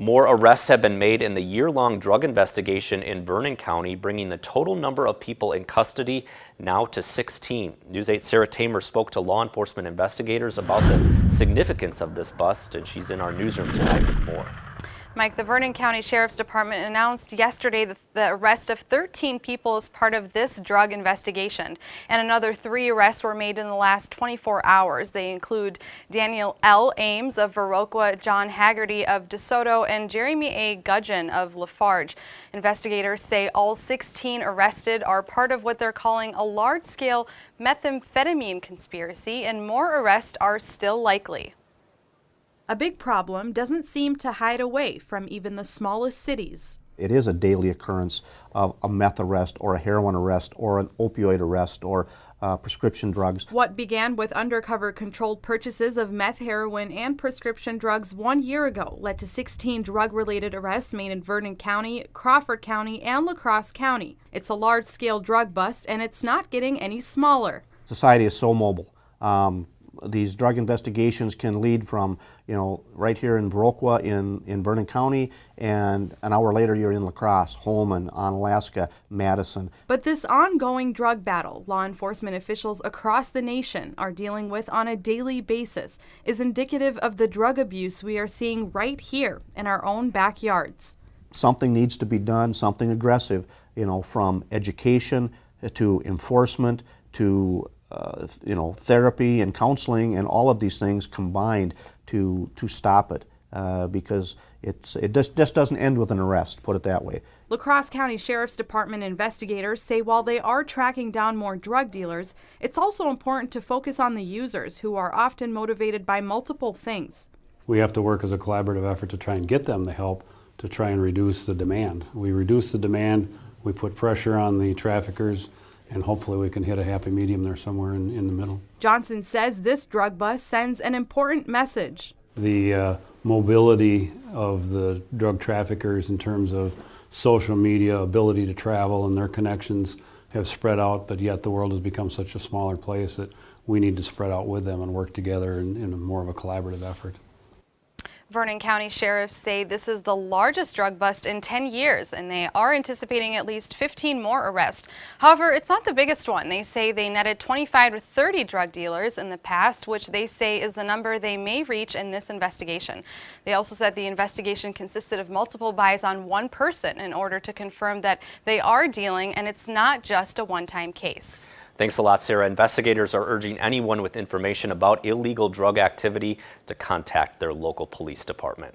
More arrests have been made in the year-long drug investigation in Vernon County, bringing the total number of people in custody now to 16. News 8's Sarah Tamer spoke to law enforcement investigators about the significance of this bust, and she's in our newsroom tonight with more. Mike, the Vernon County Sheriff's Department announced yesterday the arrest of 13 people as part of this drug investigation, and another 3 arrests were made in the last 24 hours. They include Daniel L. Ames of Viroqua, John Haggerty of DeSoto, and Jeremy A. Gudgeon of Lafarge. Investigators say all 16 arrested are part of what they're calling a large-scale methamphetamine conspiracy, and more arrests are still likely. A big problem doesn't seem to hide away from even the smallest cities. It is a daily occurrence of a meth arrest or a heroin arrest or an opioid arrest or prescription drugs. What began with undercover controlled purchases of meth, heroin, and prescription drugs 1 year ago led to 16 drug-related arrests made in Vernon County, Crawford County, and La Crosse County. It's a large-scale drug bust, and it's not getting any smaller. Society is so mobile. These drug investigations can lead from, right here in Viroqua in Vernon County, and an hour later you're in La Crosse, Holman, Onalaska, Madison. But this ongoing drug battle law enforcement officials across the nation are dealing with on a daily basis is indicative of the drug abuse we are seeing right here in our own backyards. Something needs to be done, something aggressive, from education to enforcement to therapy and counseling, and all of these things combined to stop it, because it just doesn't end with an arrest, put it that way. La Crosse County Sheriff's Department investigators say while they are tracking down more drug dealers, it's also important to focus on the users, who are often motivated by multiple things. We have to work as a collaborative effort to try and get them the help to try and reduce the demand. We reduce the demand, we put pressure on the traffickers, and hopefully we can hit a happy medium there somewhere in the middle. Johnson says this drug bust sends an important message. The mobility of the drug traffickers in terms of social media, ability to travel, and their connections have spread out, but yet the world has become such a smaller place that we need to spread out with them and work together in more of a collaborative effort. Vernon County sheriffs say this is the largest drug bust in 10 years, and they are anticipating at least 15 more arrests. However, it's not the biggest one. They say they netted 25 to 30 drug dealers in the past, which they say is the number they may reach in this investigation. They also said the investigation consisted of multiple buys on one person in order to confirm that they are dealing, and it's not just a one-time case. Thanks a lot, Sarah. Investigators are urging anyone with information about illegal drug activity to contact their local police department.